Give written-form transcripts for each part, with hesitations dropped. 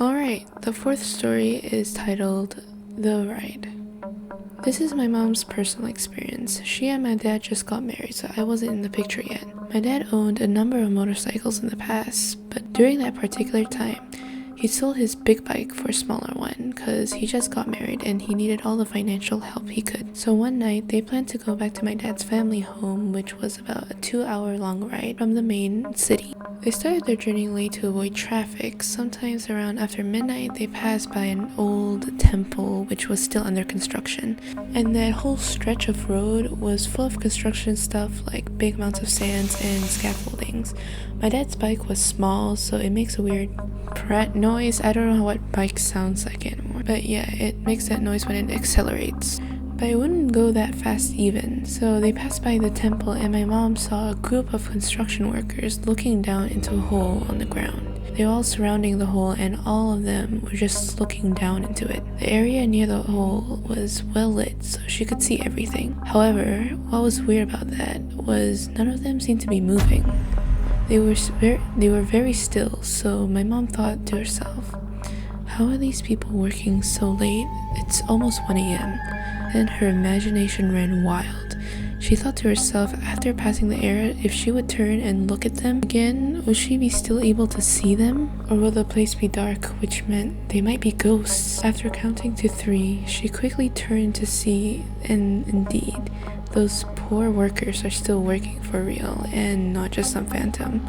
Alright, the fourth story is titled The Ride. This is my mom's personal experience. She and my dad just got married, so I wasn't in the picture yet. My dad owned a number of motorcycles in the past, but during that particular time, he sold his big bike for a smaller one because he just got married and he needed all the financial help he could. So one night, they planned to go back to my dad's family home, which was about a 2-hour long ride from the main city. They started their journey late to avoid traffic. Sometimes around after midnight, they passed by an old temple which was still under construction. And that whole stretch of road was full of construction stuff like big amounts of sands and scaffoldings. My dad's bike was small, so it makes a weird noise. I don't know what bike sounds like anymore. But yeah, it makes that noise when it accelerates. But it wouldn't go that fast even. So they passed by the temple and my mom saw a group of construction workers looking down into a hole on the ground. They were all surrounding the hole and all of them were just looking down into it. The area near the hole was well lit, so she could see everything. However, what was weird about that was none of them seemed to be moving. They were very still, so my mom thought to herself, how are these people working so late? It's almost 1 a.m. Then her imagination ran wild. She thought to herself, after passing the area, if she would turn and look at them again, would she be still able to see them? Or will the place be dark, which meant they might be ghosts? After counting to 3, she quickly turned to see, and indeed, those poor workers are still working for real and not just some phantom.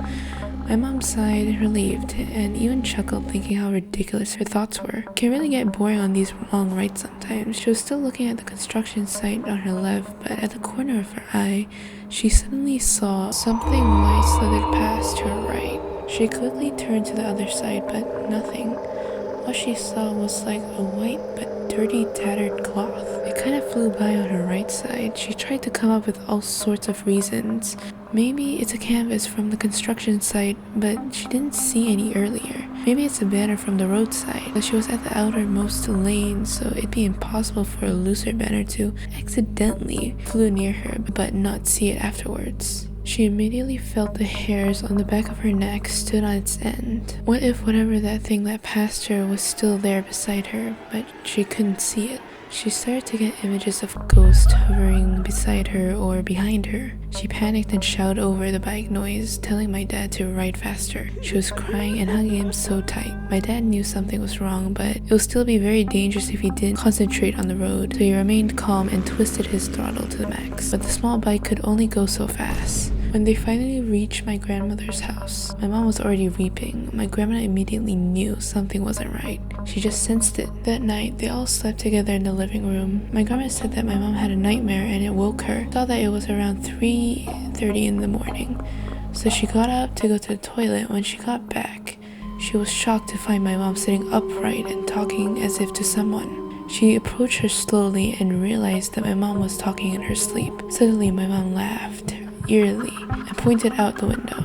My mom sighed, relieved, and even chuckled thinking how ridiculous her thoughts were. It can really get boring on these long rides sometimes. She was still looking at the construction site on her left, but at the corner of her eye, she suddenly saw something white slithered past to her right. She quickly turned to the other side, but nothing. What she saw was like a white but dirty, tattered cloth. It kind of flew by on her right side. She tried to come up with all sorts of reasons. Maybe it's a canvas from the construction site, but she didn't see any earlier. Maybe it's a banner from the roadside, but she was at the outermost lane, so it'd be impossible for a looser banner to accidentally flew near her, but not see it afterwards. She immediately felt the hairs on the back of her neck stood on its end. What if whatever that thing that passed her was still there beside her, but she couldn't see it? She started to get images of ghosts hovering beside her or behind her. She panicked and shouted over the bike noise, telling my dad to ride faster. She was crying and hugging him so tight. My dad knew something was wrong, but it would still be very dangerous if he didn't concentrate on the road, so he remained calm and twisted his throttle to the max. But the small bike could only go so fast. When they finally reached my grandmother's house, my mom was already weeping. My grandma immediately knew something wasn't right. She just sensed it. That night, they all slept together in the living room. My grandma said that my mom had a nightmare and it woke her. Thought that it was around 3:30 in the morning. So she got up to go to the toilet. When she got back, she was shocked to find my mom sitting upright and talking as if to someone. She approached her slowly and realized that my mom was talking in her sleep. Suddenly, my mom laughed eerily and pointed out the window.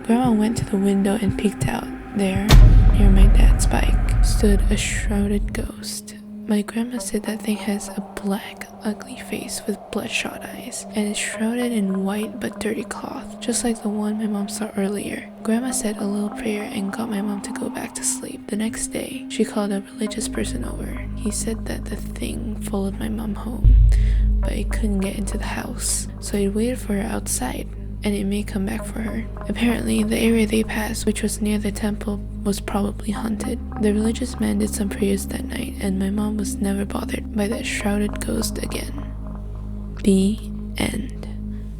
Grandma went to the window and peeked out. There, near my dad's bike, stood a shrouded ghost. My grandma said that thing has a black, ugly face with bloodshot eyes and is shrouded in white but dirty cloth, just like the one my mom saw earlier. Grandma said a little prayer and got my mom to go back to sleep. The next day, she called a religious person over. He said that the thing followed my mom home, but it couldn't get into the house, so he waited for her outside, and it may come back for her. Apparently, the area they passed, which was near the temple, was probably haunted. The religious man did some prayers that night, and my mom was never bothered by that shrouded ghost again. The end.